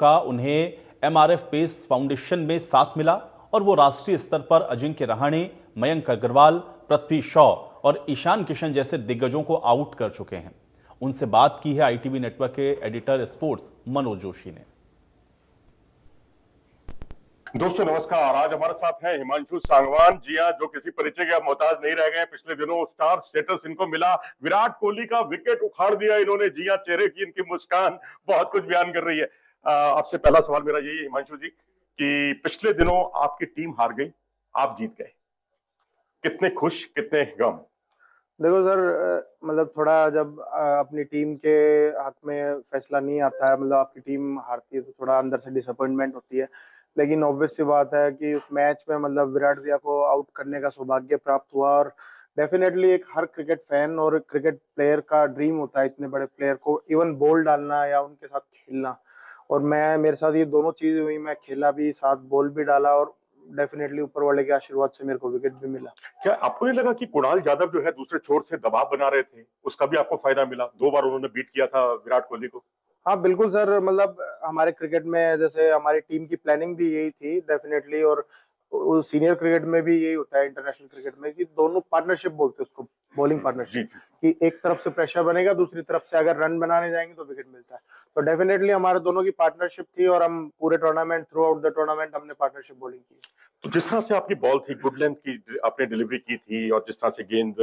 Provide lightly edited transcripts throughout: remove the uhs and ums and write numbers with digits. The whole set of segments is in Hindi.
का उन्हें एमआरएफ पेस फाउंडेशन में साथ मिला और वो राष्ट्रीय स्तर पर अजिंक्य रहाणे, मयंक अग्रवाल, पृथ्वी शॉ और ईशान किशन जैसे दिग्गजों को आउट कर चुके हैं। उनसे बात की है आईटीवी नेटवर्क के एडिटर स्पोर्ट्स मनोज जोशी ने। दोस्तों नमस्कार। आज हमारे साथ हैं हिमांशु सांगवान जी, जो किसी परिचय के अब मोहताज नहीं रह गए। पिछले दिनों स्टार स्टेटस इनको मिला, विराट कोहली का विकेट उखाड़ दिया इन्होंने। जी हाँ, चेहरे की इनकी मुस्कान बहुत कुछ बयान कर रही है। आपसे पहला सवाल मेरा यही है हिमांशु जी कि पिछले दिनों आपकी टीम हार गई, आप जीत गए, कितने खुश कितने गम? देखो सर, मतलब थोड़ा जब अपनी टीम के हाथ में फैसला नहीं आता है, मतलब आपकी टीम हारती है तो थोड़ा अंदर से डिसअपॉइंटमेंट होती है। लेकिन ऑब्वियस सी बात है कि उस मैच में मतलब विराट भैया को आउट करने का सौभाग्य प्राप्त हुआ। और डेफिनेटली एक हर क्रिकेट फैन और क्रिकेट प्लेयर का ड्रीम होता है इतने बड़े प्लेयर को इवन बॉल डालना या उनके साथ खेलना। और मेरे साथ ये दोनों चीजें हुई, मैं खेला भी, साथ बॉल भी डाला और डेफिनेटली ऊपर वाले के आशीर्वाद से मेरे को विकेट भी मिला। क्या आपको नहीं लगा कि कुणाल यादव जो है दूसरे छोर से दबाव बना रहे थे, उसका भी आपको फायदा मिला? 2 बार उन्होंने बीट किया था विराट कोहली को। हाँ बिल्कुल सर, मतलब हमारे क्रिकेट में जैसे हमारी टीम की प्लानिंग भी यही थी डेफिनेटली। और सीनियर क्रिकेट में भी यही होता है, इंटरनेशनल क्रिकेट में, कि दोनों पार्टनरशिप बोलते हैं उसको, बॉलिंग पार्टनरशिप, कि एक तरफ से प्रेशर बनेगा, दूसरी तरफ से अगर रन बनाने जाएंगे तो विकेट मिलता है। तो डेफिनेटली हमारे दोनों की पार्टनरशिप थी और हम पूरे tournament, through out the tournament हमने पार्टनरशिप बॉलिंग की। तो जिस तरह से आपकी बॉल थी, गुड लेंथ की आपने डिलीवरी की थी, और जिस तरह से गेंद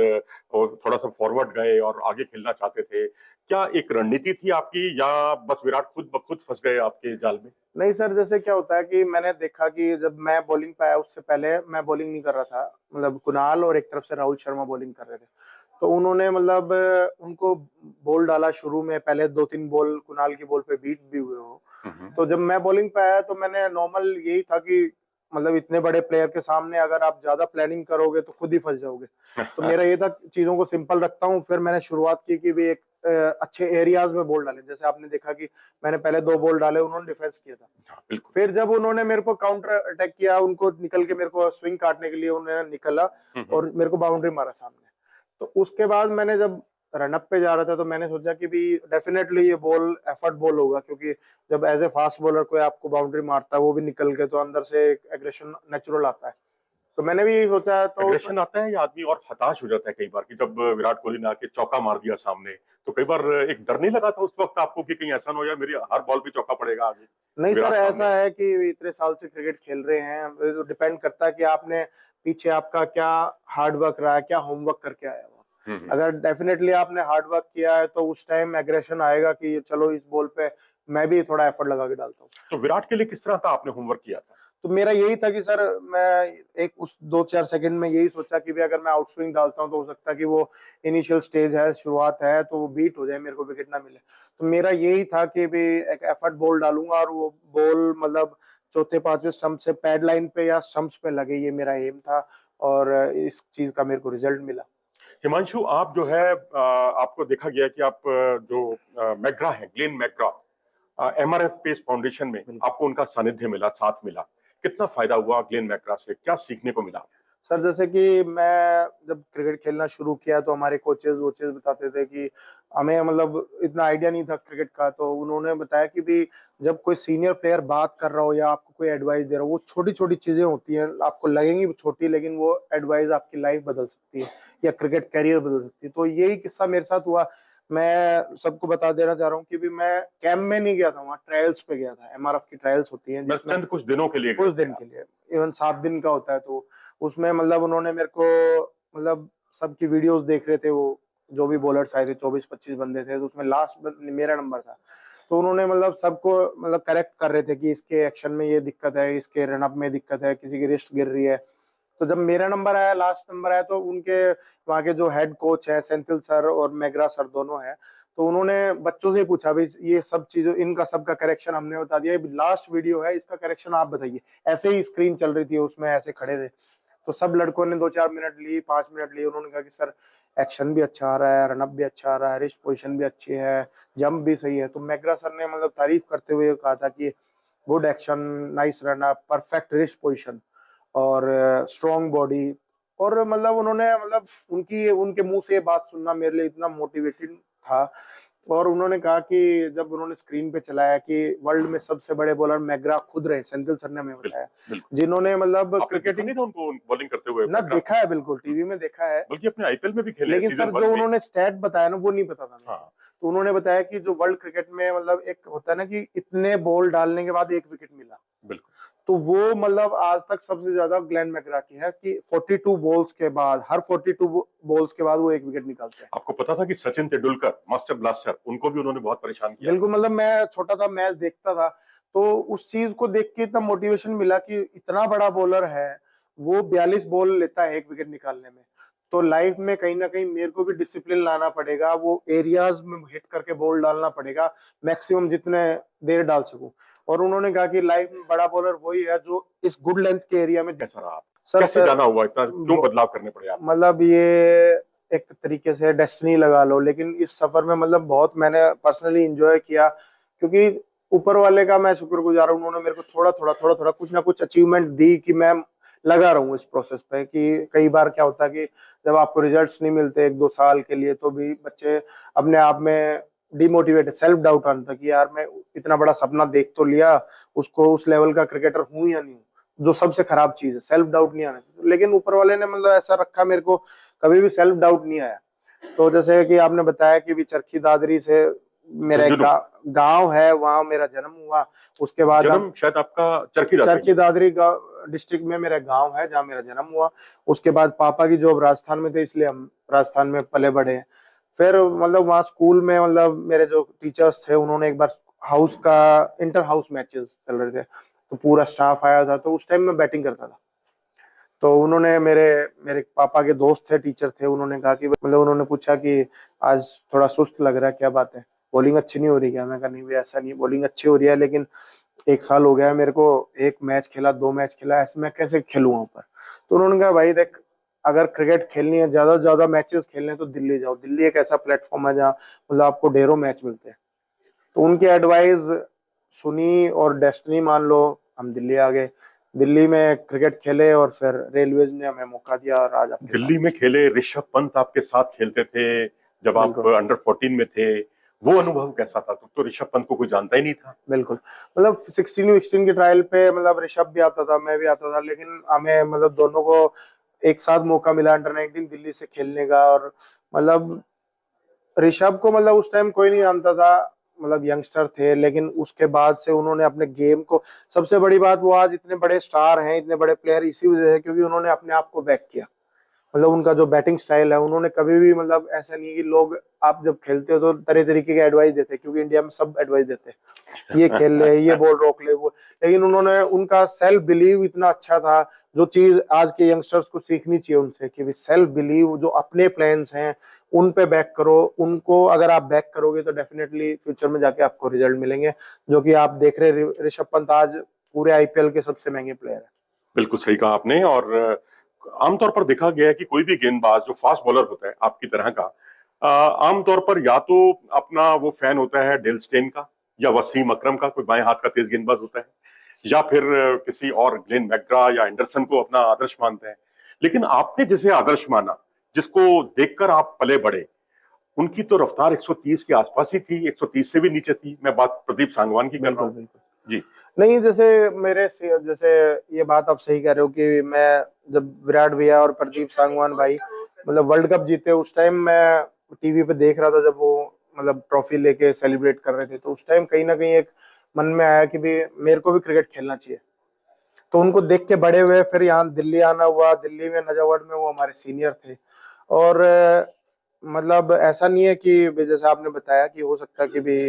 और थोड़ा सा फॉरवर्ड गए और आगे खेलना चाहते थे, क्या एक रणनीति थी आपकी या बस विराट खुद ब खुद फंस गए आपके जाल में? नहीं सर, जैसे क्या होता है कि मैंने देखा कि जब मैं बॉलिंग पे आया उससे पहले मैं बॉलिंग नहीं कर रहा था, मतलब कुणाल और एक तरफ से राहुल शर्मा बॉलिंग कर रहे थे। तो उन्होंने मतलब उनको बॉल डाला शुरू में, पहले 2-3 बॉल कुणाल की बॉल पे बीट भी हुए हो। तो जब मैं बॉलिंग पे आया तो मैंने नॉर्मल यही था कि मतलब इतने बड़े प्लेयर के सामने अगर आप ज्यादा प्लानिंग करोगे तो खुद ही फंस जाओगे। तो मेरा ये था चीजों को सिंपल रखता हूँ। फिर मैंने शुरुआत की कि भी एक अच्छे एरियाज में बॉल डाले। जैसे आपने देखा कि मैंने पहले 2 बॉल डाले, उन्होंने डिफेंस किया था। फिर जब उन्होंने मेरे को काउंटर अटैक किया, उनको निकल के मेरे को स्विंग काटने के लिए उन्होंने निकला और मेरे को बाउंड्री मारा सामने। तो उसके बाद मैंने जब रनअप पे जा रहा था तो मैंने सोचा कि भी डेफिनेटली ये बॉल एफर्ट बॉल होगा, क्योंकि जब एज ए फास्ट बॉलर कोई आपको बाउंड्री मारता है वो भी निकल के, तो अंदर से एक एग्रेशन नेचुरल आता है। तो मैंने भी यही सोचा। तो एग्रेशन आता है या आदमी और हताश हो जाता है कई बार कि जब विराट कोहली ने आके चौका मार दिया सामने, तो कई बार एक डर नहीं लगा था उस वक्त आपको कि कहीं ऐसा ना हो यार मेरी हर बॉल पे चौका पड़ेगा आगे? नहीं सर, विराट सामने ऐसा है कि इतने साल से क्रिकेट खेल रहे हैं, तो डिपेंड करता है कि आपने पीछे आपका क्या हार्ड वर्क रहा है, क्या होमवर्क करके आया हो। अगर डेफिनेटली आपने हार्ड वर्क किया है तो उस टाइम एग्रेशन आएगा कि चलो इस बॉल पे मैं भी थोड़ा एफर्ट लगा के डालता हूँ। तो विराट के लिए किस तरह का आपने होमवर्क किया था? तो मेरा यही था कि सर मैं एक उस 2-4 सेकंड में यही सोचा कि भी अगर मैं आउट स्विंग डालता हूं तो हो सकता है कि वो इनिशियल स्टेज है, शुरुआत है, तो वो बीट हो जाए, मेरे को विकेट ना मिले। तो मेरा यही था कि भी एक एफर्ट बॉल डालूंगा और वो बॉल मतलब चौथे पांचवें स्टंप से पैड लाइन पे या स्टंप्स पे लगे, ये मेरा एम था और इस चीज का मेरे को रिजल्ट मिला। हिमांशु, आप जो है आपको देखा गया कि आप जो मैकग्रा है, Glenn McGrath, MRF pace foundation में आपको उनका सानिध्य मिला, साथ मिला। कितना फायदा हुआ ग्लेन मैकग्रा से? क्या सीखने को मिला? सर जैसे कि मैं जब क्रिकेट खेलना शुरू किया तो हमारे कोचेज वोचेज बताते थे कि हमें मतलब इतना आइडिया नहीं था क्रिकेट का। तो उन्होंने बताया कि भी जब कोई सीनियर प्लेयर बात कर रहा हो या आपको कोई एडवाइस दे रहा हो, वो छोटी छोटी चीजें होती हैं, आपको लगेंगी छोटी लेकिन वो एडवाइस आपकी लाइफ बदल सकती है या क्रिकेट कैरियर बदल सकती है। तो यही किस्सा मेरे साथ हुआ। मैं सबको बता देना चाह रहा हूँ कि भी मैं कैंप में नहीं गया था, वहाँ ट्रायल्स पे गया था। एमआरएफ की ट्रायल्स होती हैं बस जिसमें चंद कुछ दिनों के लिए कुछ दिन के लिए, इवन 7 दिन का होता है। तो उसमें मतलब उन्होंने मेरे को मतलब सबकी वीडियोस देख रहे थे, वो जो भी बॉलर्स आए थे 24-25 बंदे थे, तो उसमें लास्ट मेरा नंबर था। तो उन्होंने मतलब सबको मतलब करेक्ट कर रहे थे कि इसके एक्शन में ये दिक्कत है, इसके रनअप में दिक्कत है, किसी की रिस्ट गिर रही है। तो जब मेरा नंबर आया, लास्ट नंबर आया, तो उनके वहाँ के जो हेड कोच है सेंथिल सर और मैग्रा सर दोनों हैं, तो उन्होंने बच्चों से पूछा भाई ये सब चीजों इनका सबका करेक्शन हमने बता दिया, लास्ट वीडियो है इसका करेक्शन आप बताइए। ऐसे ही स्क्रीन चल रही थी, उसमें ऐसे खड़े थे। तो सब लड़कों ने 2-4 मिनट ली, 5 मिनट लिए। उन्होंने कहा कि सर एक्शन भी अच्छा आ रहा है, रनअप भी अच्छा आ रहा है, रिस्ट पोजीशन भी अच्छी है, जंप भी सही है। तो मैग्रा सर ने मतलब तारीफ करते हुए कहा था कि good action, nice run up, perfect wrist position और स्ट्रॉन्ग बॉडी। और मतलब उन्होंने मतलब उनके मुंह से ये बात सुनना मेरे लिए इतना मोटिवेटिंग था और उन्होंने कहा कि जब उन्होंने स्क्रीन पे चलाया कि वर्ल्ड में सबसे बड़े बॉलर मैकग्रा खुद रहे, सेंथिल सर ने हमें बताया, बिल्कुल। जिन्होंने मतलब आपने देखा क्रिकेटिंग नहीं था उनको बॉलिंग करते हुए? ना देखा है, बिल्कुल टीवी में देखा है, बल्कि अपने आईपीएल में भी खेले हैं, लेकिन सीजन सर 1 जो में। उन्होंने स्टैट बताया ना वो नहीं पता था मेरे को। हाँ, तो उन्होंने बताया कि जो वर्ल्ड क्रिकेट में मतलब एक होता है ना कि इतने बॉल डालने के बाद एक विकेट मिला, बिल्कुल। तो वो मतलब आज तक सबसे ज्यादा ग्लेन मैकग्रा की है कि 42 बॉल्स के बाद, हर 42 बॉल्स के बाद वो एक विकेट निकालते हैं। आपको पता था कि सचिन तेंदुलकर, मास्टर ब्लास्टर, उनको भी उन्होंने बहुत परेशान किया? बिल्कुल, मतलब मैं छोटा था, मैच देखता था, तो उस चीज को देख के इतना मोटिवेशन मिला कि इतना बड़ा बॉलर है, वो 42 बॉल लेता है एक विकेट निकालने में। तो लाइफ में कहीं ना कहीं मेरे को भी डिसिप्लिन लाना पड़ेगा, वो एरियाज में हिट करके बॉल डालना पड़ेगा, मैक्सिमम जितने देर डाल सकूं। और उन्होंने कहा कि लाइफ में बड़ा बॉलर वही है जो इस गुड लेंथ के एरिया में। कैसा रहा? सर कैसे सर जाना हुआ इतना, क्यों बदलाव करने पड़े आपको? मतलब ये एक तरीके से डेस्टिनी लगा लो, लेकिन इस सफर में मतलब बहुत मैंने पर्सनली एंजॉय किया, क्योंकि ऊपर वाले का मैं शुक्रगुजार हूं, उन्होंने मेरे को थोड़ा थोड़ा कुछ ना कुछ अचीवमेंट दी कि मैं लगा रहूं इस प्रोसेस पे। कि कई बार क्या होता है कि जब आपको रिजल्ट्स नहीं मिलते 1-2 साल के लिए, तो भी बच्चे अपने आप में डिमोटिवेटेड, सेल्फ डाउट आता कि यार मैं इतना बड़ा सपना देख तो लिया, उसको उस लेवल का क्रिकेटर हूं या नहीं हूं, जो सबसे खराब चीज है, सेल्फ डाउट नहीं आना चाहिए। लेकिन ऊपर वाले ने मतलब ऐसा रखा, मेरे को कभी भी सेल्फ डाउट नहीं आया। तो जैसे कि आपने बताया कि भी चरखी दादरी से मेरा एक झुंझुनू। गांव है, वहां मेरा जन्म हुआ। उसके बाद जन्म शायद आपका चरखी दादरी चरखी में। दादरी डिस्ट्रिक्ट में मेरा गांव है, जहाँ मेरा जन्म हुआ। उसके बाद पापा की जॉब राजस्थान में थे, इसलिए हम राजस्थान में पले बढ़े हैं। फिर मतलब वहाँ स्कूल में मतलब मेरे जो टीचर्स थे, उन्होंने एक बार हाउस का इंटर हाउस मैचेस चल रहे थे, तो पूरा स्टाफ आया था, तो उस टाइम मैं बैटिंग करता था। तो उन्होंने मेरे मेरे पापा के दोस्त थे, टीचर थे, उन्होंने कहा कि मतलब उन्होंने पूछा कि आज थोड़ा सुस्त लग रहा है, क्या बात है, बॉलिंग अच्छी नहीं हो रही क्या? मैं कहा नहीं भैया, ऐसा नहीं, बॉलिंग अच्छी हो रही है, लेकिन 1 साल हो गया है मेरे को, एक मैच खेला, 2 मैच खेला, ऐसे मैं कैसे खेलूंगा ऊपर? तो उन्होंने कहा भाई देख, अगर क्रिकेट खेलनी है, ज्यादा से ज्यादा मैचेस खेलने हैं, तो दिल्ली जाओ। दिल्ली एक ऐसा प्लेटफॉर्म है जहाँ मतलब आपको ढेरों मैच मिलते हैं। तो उनकी एडवाइस सुनी और डेस्टिनी मान लो, हम दिल्ली आ गए। दिल्ली में क्रिकेट खेले और फिर रेलवेज ने हमें मौका दिया, और आज आपके साथ। दिल्ली में खेले, ऋषभ पंत आपके साथ खेलते थे जब आप बिल्कुल अंडर 14 में थे, वो अनुभव कैसा था? तो ऋषभ पंत को कोई जानता ही नहीं था। बिल्कुल, मतलब 16 की ट्रायल पे मतलब ऋषभ भी आता था, मैं भी आता था, लेकिन हमें मतलब दोनों को एक साथ मौका मिला अंडर 19 दिल्ली से खेलने का। और मतलब ऋषभ को मतलब उस टाइम कोई नहीं जानता था, मतलब यंगस्टर थे, लेकिन उसके बाद से उन्होंने अपने गेम को, सबसे बड़ी बात वो आज इतने बड़े स्टार हैं, इतने बड़े प्लेयर इसी वजह से क्योंकि उन्होंने अपने आप को बैक किया। मतलब उनका जो बैटिंग स्टाइल है, उन्होंने कभी भी मतलब ऐसा नहीं कि लोग, आप जब खेलते हो तो तरह तरीके के एडवाइस देते हैं, क्योंकि इंडिया में सब एडवाइस देते हैं, ये खेल ले, ये बॉल रोक ले, वो। लेकिन उन्होंने, उनका सेल्फ बिलीव इतना अच्छा था, जो चीज आज के यंगस्टर्स को सीखनी चाहिए उनसे, कि भी सेल्फ बिलीव, जो अपने प्लान्स हैं उन पे बैक करो। उनको अगर आप बैक करोगे तो डेफिनेटली फ्यूचर में जाके आपको रिजल्ट मिलेंगे, जो कि आप देख रहे ऋषभ पंत आज पूरे आईपीएल के सबसे महंगे प्लेयर है। बिल्कुल सही कहा आपने। और आमतौर पर देखा गया है कि कोई भी गेंदबाज जो फास्ट बॉलर होता है आपकी तरह का, आमतौर पर या तो अपना वो फैन होता है डेल स्टेन का, या वसीम अकरम का, कोई बाएं हाथ का तेज गेंदबाज होता है, या फिर किसी और ग्लेन मैकग्रा या एंडरसन को अपना आदर्श मानते हैं। लेकिन आपने जिसे आदर्श माना, जिसको देखकर आप पले बढ़े, उनकी तो रफ्तार 130 के आसपास ही थी, 130 से भी नीचे थी। मैं बात प्रदीप सांगवान की कर रहा बिल्कुल हूँ। बिल्कुल। जी। नहीं, जैसे जैसे ये बात आप सही कह रहे हो कि मैं जब विराट भैया और प्रदीप सांगवान भाई मतलब वर्ल्ड कप जीते, उस टाइम मैं टीवी पे देख रहा था, जब वो मतलब ट्रॉफी लेके सेलिब्रेट कर रहे थे, तो उस टाइम कहीं ना कहीं एक मन में आया कि भी मेरे को भी क्रिकेट खेलना चाहिए। तो उनको देख के बड़े हुए, फिर यहाँ दिल्ली आना हुआ। दिल्ली में नजावड़ में वो हमारे सीनियर थे। और मतलब ऐसा नहीं है कि जैसे आपने बताया कि हो सकता है कि भी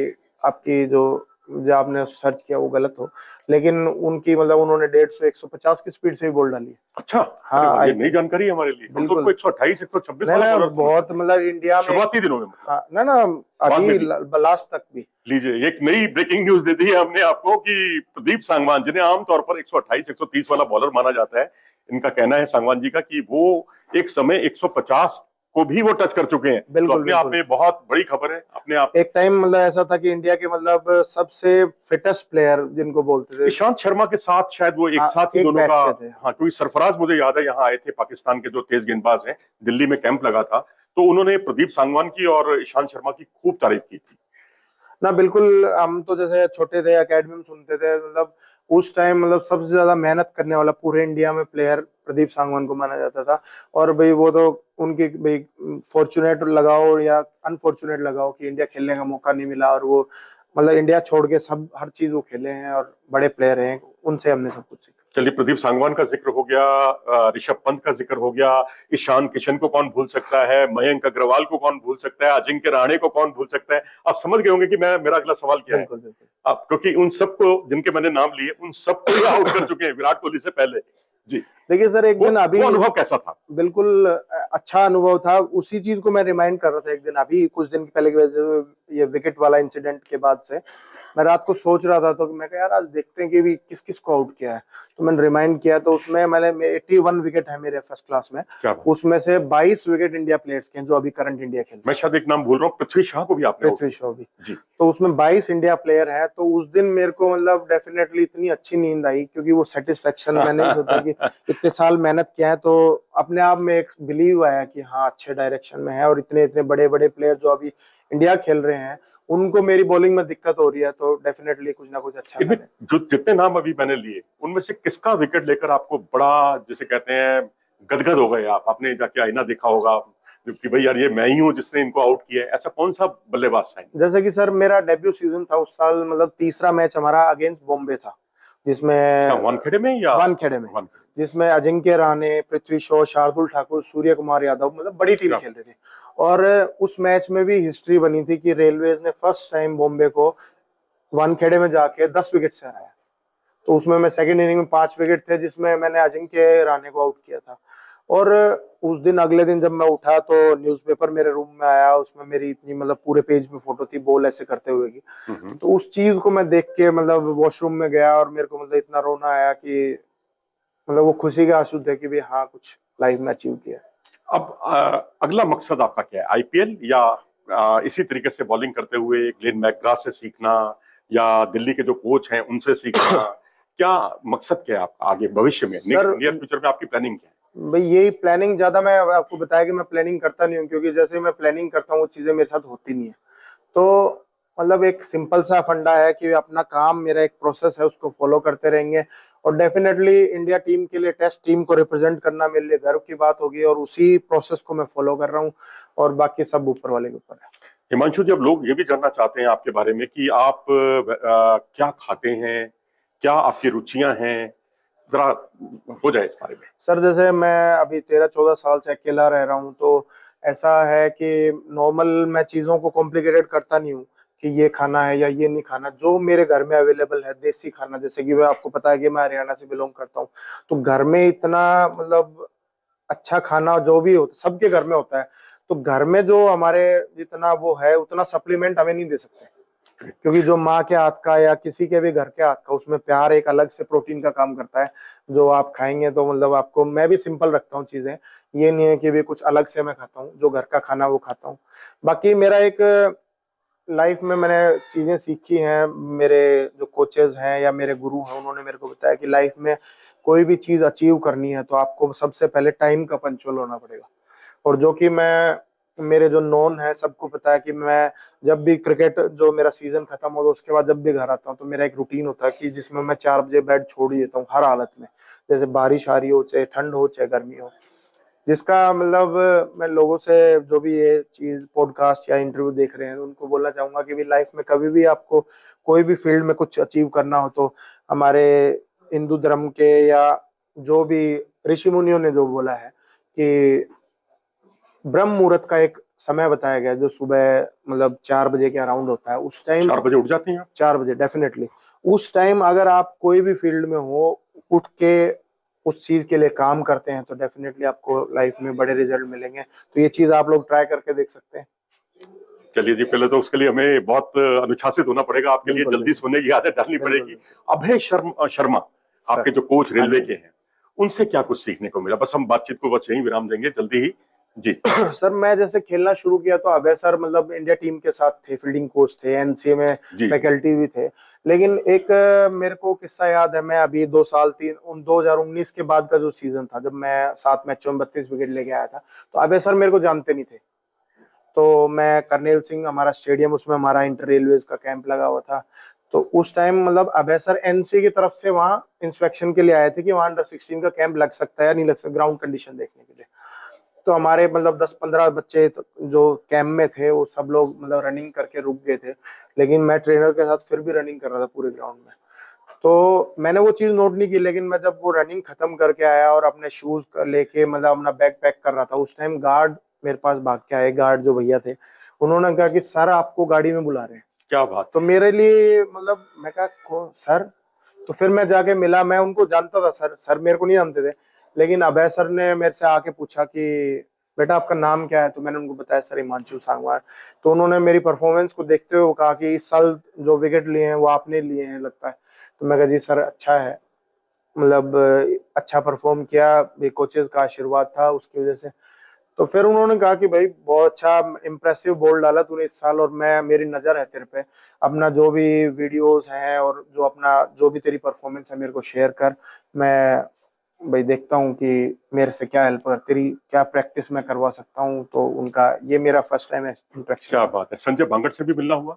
आपकी जो आपने सर्च किया वो गलत हो, लेकिन उनकी मतलब उन्होंने 150-150 की स्पीड से भी बॉल डाली है। अच्छा, अरे हाँ वाह, ये आई नई जानकारी है हमारे लिए। हम तो बिल्कुल। उनको 128 126 नहीं वाला ना, बॉलर समझते बहुत थे मतलब इंडिया में शुरुआती दिनों में। मतलब हाँ ना ना, बाद में अभी भी लास्ट तक भी। लीजिए, एक नई ब्रेकिंग न्यूज दे दी है हमने आपको कि प्रदीप सांगवान, जिन्हें आमतौर पर 128 130 वाला बॉलर माना जाता है, इनका कहना है सांगवान जी का कि वो एक समय 150 को भी वो टच कर चुके हैं। तो बिल्कुल अपने आप बिल्कुल। में बहुत बड़ी खबर है अपने आप में। एक टाइम मतलब ऐसा था कि इंडिया के मतलब सबसे फिटेस्ट प्लेयर जिनको बोलते थे, ईशांत शर्मा के साथ शायद वो एक हाँ साथ ही एक दोनों बैच का। के थे। हाँ, क्योंकि सरफराज मुझे याद है यहाँ आए थे, पाकिस्तान के जो तेज गेंदबाज हैं, दिल्ली में कैंप लगा था, तो उन्होंने प्रदीप सांगवान की और ईशांत शर्मा की खूब तारीफ की थी। ना बिल्कुल, हम तो जैसे छोटे थे एकेडमी में सुनते थे, मतलब उस टाइम मतलब सबसे ज्यादा मेहनत करने वाला पूरे इंडिया में प्लेयर प्रदीप सांगवान को माना जाता था। और भाई वो तो उनकी भाई फॉर्चुनेट लगाओ या अनफॉर्चुनेट लगाओ कि इंडिया खेलने का मौका नहीं मिला, और वो मतलब इंडिया छोड़ के सब हर चीज वो खेले हैं और बड़े प्लेयर हैं, उनसे हमने सब कुछ सीखा। चलिए, प्रदीप सांगवान का जिक्र हो गया, ऋषभ पंत का जिक्र हो गया, ईशान किशन को कौन भूल सकता है, मयंक अग्रवाल को कौन भूल सकता है, अजिंक्य रहाणे को कौन भूल सकता है। आप समझ गए होंगे कि मेरा अगला सवाल क्या है। बिल्कुल बिल्कुल। आप, क्योंकि उन सबको जिनके मैंने नाम लिए उन सबको आउट कर चुके हैं विराट कोहली से पहले। जी, देखिए सर, एक दिन अभी वो अनुभव कैसा था? बिल्कुल अच्छा अनुभव था। उसी चीज को मैं रिमाइंड कर रहा था एक दिन, अभी कुछ दिन पहले की वजह से, ये विकेट वाला इंसिडेंट के बाद से मैं रात को सोच रहा था, तो मैं कहा यार आज देखते हैं कि भी किस किस को आउट किया है। तो मैंने रिमाइंड किया, तो उसमें मैंने 81 विकेट है मेरे फर्स्ट क्लास में, क्या बात? उसमें से 22 विकेट इंडिया प्लेयर्स के हैं जो अभी करंट इंडिया खेल रहे मैं शायद एक नाम भूल रहा हूँ, पृथ्वी शाह को भी आपने हैं, आउट पृथ्वी शॉ भी। जी। तो उसमें 22 इंडिया प्लेयर है। तो उस दिन मेरे को मतलब डेफिनेटली इतनी अच्छी नींद आई, क्योंकि वो सेटिस्फेक्शन, मैंने नहीं सोचा कि इतने साल मेहनत किया है, तो अपने आप में एक बिलीव आया कि हाँ अच्छे डायरेक्शन में है, और इतने इतने बड़े बड़े प्लेयर जो अभी इंडिया खेल रहे हैं उनको मेरी बॉलिंग में दिक्कत हो रही है, तो डेफिनेटली कुछ ना कुछ अच्छा इनमें करें। जो जितने नाम अभी मैंने लिए उनमें से किसका विकेट लेकर आपको बड़ा, जिसे कहते हैं, गदगद हो गए आप? आपने जाके आईना देखा होगा कि भाई यार ये मैं ही हूँ जिसने इनको आउट किया है। ऐसा कौन सा बल्लेबाज था? जैसे कि सर मेरा डेब्यू सीजन था उस साल, मतलब तीसरा मैच हमारा अगेंस्ट बॉम्बे था, जिसमें वानखेड़े में या वानखेड़े में, जिसमें अजिंक्य रहाणे, पृथ्वी शॉ, शार्दुल ठाकुर, सूर्य कुमार यादव, मतलब बड़ी टीम खेल रही थी। और उस मैच में भी हिस्ट्री बनी थी कि रेलवेज ने फर्स्ट टाइम बॉम्बे को वानखेड़े में जाके 10 विकेट से हराया। तो उसमें मैं सेकंड इनिंग में 5 विकेट थे, जिसमें मैंने अजिंक्य रहाणे को आउट किया था। और उस दिन अगले दिन जब मैं उठा तो न्यूज़पेपर मेरे रूम में आया, उसमें मेरी इतनी मतलब पूरे पेज में फोटो थी बॉल ऐसे करते हुए की। तो उस चीज को मैं देख के मतलब वॉशरूम में गया, और मेरे को मतलब इतना रोना आया कि मतलब वो खुशी के आंसू थे कि भी हाँ कुछ लाइफ में अचीव किया। अब अगला मकसद आपका क्या है? आईपीएल या इसी तरीके से बॉलिंग करते हुए ग्लेन मैकग्रा से सीखना, या दिल्ली के जो कोच हैं उनसे सीखना? क्या मकसद क्या है आपका आगे भविष्य में, नियर फ्यूचर में आपकी प्लानिंग क्या है? भाई यही प्लानिंग, ज्यादा मैं आपको बताया कि मैं प्लानिंग करता नहीं हूँ, क्योंकि जैसे मैं प्लानिंग करता हूँ वो चीजें मेरे साथ होती नहीं है। तो मतलब एक सिंपल सा फंडा है कि अपना काम, मेरा एक प्रोसेस है, उसको फॉलो करते रहेंगे। और डेफिनेटली इंडिया टीम के लिए, टेस्ट टीम को रिप्रेजेंट करना मेरे लिए गर्व की बात होगी, और उसी प्रोसेस को मैं फॉलो कर रहा हूँ, और बाकी सब ऊपर वाले के ऊपर है। हिमांशु जी, अब लोग ये भी जानना चाहते हैं आपके बारे में कि आप क्या खाते हैं, क्या आपकी रुचियां हैं, जरा हो जाए इस बारे में। सर जैसे मैं अभी 13-14 साल से अकेला रह रहा हूँ, तो ऐसा है कि नॉर्मल मैं चीजों को कॉम्प्लिकेटेड करता नहीं हूँ कि ये खाना है या ये नहीं खाना। जो मेरे घर में अवेलेबल है देसी खाना, जैसे कि मैं, आपको पता है कि मैं हरियाणा से बिलोंग करता हूँ, तो घर में इतना मतलब अच्छा खाना जो भी होता सबके घर में होता है। तो घर में जो हमारे जितना वो है उतना सप्लीमेंट हमें नहीं दे सकते, क्योंकि जो माँ के हाथ का या किसी के भी घर के हाथ का, उसमें प्यार एक अलग से प्रोटीन का काम करता है, जो आप खाएंगे तो मतलब आपको। मैं भी सिंपल रखता हूँ चीजें, ये नहीं है कि भी कुछ अलग से मैं खाता हूँ, जो घर का खाना वो खाता हूँ। बाकी मेरा एक लाइफ में मैंने चीजें सीखी हैं, मेरे जो कोचेज हैं या मेरे गुरु हैं उन्होंने मेरे को बताया कि लाइफ में कोई भी चीज अचीव करनी है तो आपको सबसे पहले टाइम का पंचुअल होना पड़ेगा। और जो कि मैं, मेरे जो नॉन है सबको पता है कि मैं जब भी क्रिकेट जो मेरा सीजन खत्म हो तो उसके बाद जब भी घर आता हूँ तो मेरा एक रूटीन होता है कि जिसमें मैं 4 बजे बेड छोड़ ही देता हूँ हर हालत में, जैसे बारिश आ रही हो, चाहे ठंड हो, चाहे गर्मी हो। जिसका मतलब मैं लोगों से, जो भी ये चीज पॉडकास्ट या इंटरव्यू देख रहे हैं, उनको बोलना चाहूंगा कि भी लाइफ में कभी भी आपको कोई भी फील्ड में कुछ अचीव करना हो तो हमारे हिंदू धर्म के या जो भी ऋषि मुनियों ने जो बोला है कि ब्रह्म मुहूर्त का एक समय बताया गया जो सुबह मतलब 4 बजे के अराउंड होता है, उस टाइम 4 बजे उठ जाते हैं आप? 4 बजे डेफिनेटली। उस टाइम अगर आप कोई भी फील्ड में हो, उठ के उस चीज के लिए काम करते हैं तो डेफिनेटली आपको लाइफ में बड़े रिजल्ट मिलेंगे। तो ये चीज आप लोग ट्राई करके देख सकते हैं। चलिए जी, पहले तो उसके लिए हमें बहुत अनुशासित होना पड़ेगा, आपके लिए जल्दी सोने की आदत डालनी पड़ेगी। अभय शर्मा आपके जो कोच रेलवे के हैं, उनसे क्या कुछ सीखने को मिला? बस हम बातचीत को बस यहीं विराम देंगे जल्दी ही जी। सर मैं जैसे खेलना शुरू किया तो अभय सर मतलब इंडिया टीम के साथ थे, फील्डिंग कोच थे, एनसीए में फैकल्टी भी थे। लेकिन एक मेरे को किस्सा याद है, मैं अभी 2019 के बाद का जो सीजन था, जब मैं 7 मैचों में 32 विकेट लेके आया था, तो अभय सर मेरे को जानते नहीं थे। तो मैं करनेल सिंह हमारा स्टेडियम, उसमें हमारा इंटर रेलवेज का कैंप लगा हुआ था। तो उस टाइम मतलब अभय सर एनसी की तरफ से वहाँ इंस्पेक्शन के लिए आए थे कि वहाँ अंडर 16 का कैंप लग सकता है या नहीं लग सकता, ग्राउंड कंडीशन देखने के लिए। तो हमारे मतलब 10-15 बच्चे जो कैंप में थे वो सब लोग मतलब रनिंग करके रुक गए थे, लेकिन मैं ट्रेनर के साथ फिर भी रनिंग कर रहा था पूरे ग्राउंड में। तो मैंने वो चीज नोट नहीं की, लेकिन मैं जब वो रनिंग खत्म करके आया और अपने शूज लेके मतलब अपना बैग पैक कर रहा था, उस टाइम गार्ड मेरे पास भाग के आए, गार्ड जो भैया थे, उन्होंने कहा कि सर आपको गाड़ी में बुला रहे हैं। क्या बात। तो मेरे लिए मतलब मैं कहा सर, तो फिर मैं जाके मिला, मैं उनको जानता था, सर मेरे को नहीं जानते थे, लेकिन अभय सर ने मेरे से आके पूछा कि बेटा आपका नाम क्या है, तो मैंने उनको बताया सर हिमांशु सांगवान। तो उन्होंने मेरी परफॉर्मेंस को देखते हुए कहा कि इस साल जो विकेट लिए हैं वो आपने लिए हैं लगता है। तो मैं कहा जी सर अच्छा है, मतलब अच्छा परफॉर्म किया, ये कोचेस का आशीर्वाद था उसकी वजह से। तो फिर उन्होंने कहा कि भाई बहुत अच्छा इम्प्रेसिव बॉल डाला तूने इस साल, और मैं मेरी नजर है तेरे पे, अपना जो भी वीडियोस हैं और जो अपना जो भी तेरी परफॉर्मेंस है मेरे को शेयर कर, मैं भाई देखता हूँ कि मेरे से क्या हेल्प कर, तेरी क्या प्रैक्टिस मैं करवा सकता हूँ। तो उनका ये मेरा फर्स्ट टाइम इंट्रैक्शन। क्या बात है। संजय बांगड़ से भी मिलना हुआ?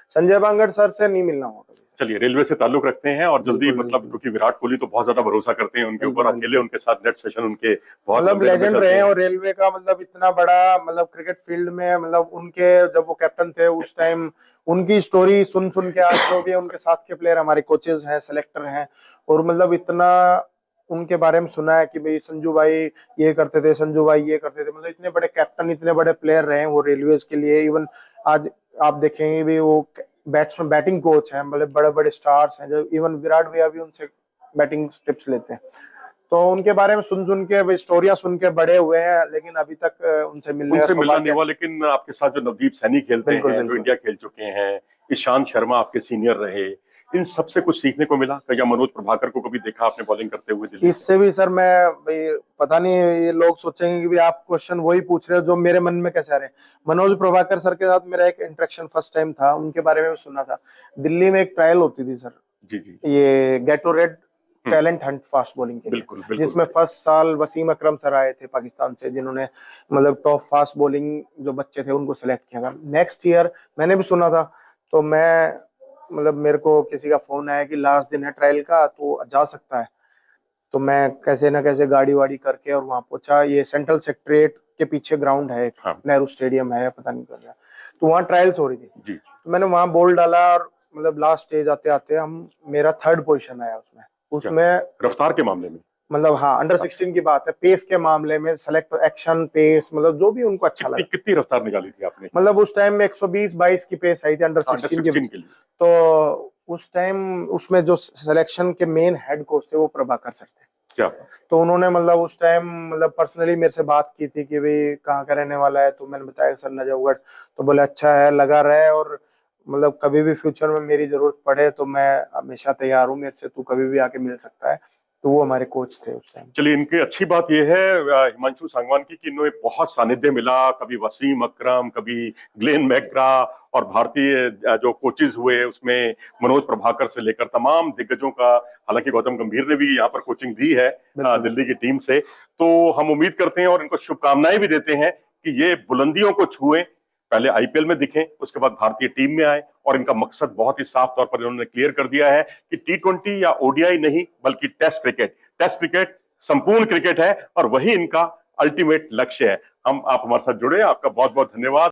संजय बांगड़ सर से नहीं मिलना हुआ कभी। चलिए, रेलवे से ताल्लुक रखते हैं और जल्दी बिल्कुल मतलब बिल्कुल क्योंकि विराट कोहली तो बहुत ज्यादा भरोसा करते हैं उनके ऊपर, बिल्कुल अकेले बिल्कुल। उनके साथ नेट सेशन उनके बहुत मतलब लंबे लंबे लेजेंड चलते रहे हैं, हैं। और रेलवे का मतलब इतना बड़ा मतलब क्रिकेट फील्ड में मतलब उनके जब वो कैप्टन थे उस टाइम उनकी स्टोरी सुन सुन के आज जो भी उनके साथ के प्लेयर हमारे कोचेस हैं, सेलेक्टर हैं, और मतलब इतना उनके बारे में सुना है कि भाई संजू भाई ये करते थे, संजू भाई ये करते थे, मतलब इतने बड़े कैप्टन, इतने बड़े प्लेयर रहे हैं वो रेलवेज के लिए। इवन आज आप देखेंगे भी वो बैट्समैन बैटिंग कोच हैं, मतलब बड़े बड़े स्टार्स हैं, जो इवन विराट भैया भी उनसे बैटिंग टिप्स लेते हैं। तो उनके बारे में सुन सुन के स्टोरियां सुन के बड़े हुए हैं, लेकिन अभी तक उनसे मिलने का उनसे मिलना नहीं सौभाग्य। हुआ, लेकिन आपके साथ जो नवदीप सैनी खेलते बिल्कुल हैं, जो बिल्कुल। इंडिया खेल चुके हैं, ईशांत शर्मा आपके सीनियर रहे, इन सबसे कुछ सीखने को मिला? या मनोज प्रभाकर को कभी देखा आपने बॉलिंग करते हुए दिल्ली में? इससे भी सर मैं भाई पता नहीं, ये लोग सोचेंगे कि भी आप क्वेश्चन वही पूछ रहे हो जो मेरे मन में कैसे आ रहे हैं। मनोज प्रभाकर सर के साथ मेरा एक इंटरेक्शन फर्स्ट टाइम था, उनके बारे में सुना था। दिल्ली में एक ट्रायल होती थी सर, जी जी। ये Gatorade talent Hunt fast bowling के लिए, बिल्कुल बिल्कुल। जिसमें फर्स्ट साल वसीम अकरम सर आए थे पाकिस्तान से, जिन्होंने मतलब टॉप फास्ट बॉलिंग जो बच्चे थे उनको सिलेक्ट किया था। नेक्स्ट ईयर मैंने भी सुना था, तो मैं मतलब मेरे को किसी का फोन आया कि लास्ट दिन है ट्रायल का तो जा सकता है। तो मैं कैसे ना कैसे गाड़ी वाड़ी करके और वहां पहुंचा। ये सेंट्रल सेक्रेटरीट के पीछे ग्राउंड है, हाँ नेहरू स्टेडियम है, पता नहीं कर रहा। तो वहाँ ट्रायल्स हो रही थी, जी। तो मैंने वहां बॉल डाला और मतलब लास्ट स्टेज आते आते हम मेरा 3rd पोजीशन आया उसमें। क्या उसमें रफ्तार के मामले में? मतलब हाँ, अंडर 16 की बात है, पेस के मामले में सेलेक्ट एक्शन पेस मतलब जो भी उनको अच्छा कितनी लगा। कितनी रफ्तार निकाली थी आपने? मतलब उस टाइम में 120-22 की पेस आई थी अंडर अंडर 16 16 की। के लिए? तो उस टाइम उसमें जो सिलेक्शन के मेन हेड कोच थे वो प्रभाकर सर थे। क्या? तो उन्होंने मतलब उस टाइम मतलब पर्सनली मेरे से बात की थी कि भाई कहाँ का रहने वाला है, तो मैंने बताया सर नजफगढ़। तो बोले अच्छा है, लगा रहे, और मतलब कभी भी फ्यूचर में मेरी जरूरत पड़े तो मैं हमेशा तैयार हूँ, मेरे से तू कभी भी आके मिल सकता है। तो वो हमारे कोच थे उस टाइम। चलिए, इनकी अच्छी बात यह है हिमांशु सांगवान की कि इन्हें बहुत सानिध्य मिला, कभी वसीम अकरम, कभी ग्लेन मैकग्रा, और भारतीय जो कोचेज हुए उसमें मनोज प्रभाकर से लेकर तमाम दिग्गजों का, हालांकि गौतम गंभीर ने भी यहाँ पर कोचिंग दी है दिल्ली की टीम से। तो हम उम्मीद करते हैं और इनको शुभकामनाएं भी देते हैं कि ये बुलंदियों को छुएं, पहले आईपीएल में दिखें, उसके बाद भारतीय टीम में आए। और इनका मकसद बहुत ही साफ तौर पर इन्होंने क्लियर कर दिया है कि T20 या ओडीआई नहीं, बल्कि टेस्ट क्रिकेट संपूर्ण क्रिकेट है, और वही इनका अल्टीमेट लक्ष्य है। आप हमारे साथ जुड़े, आपका बहुत बहुत धन्यवाद।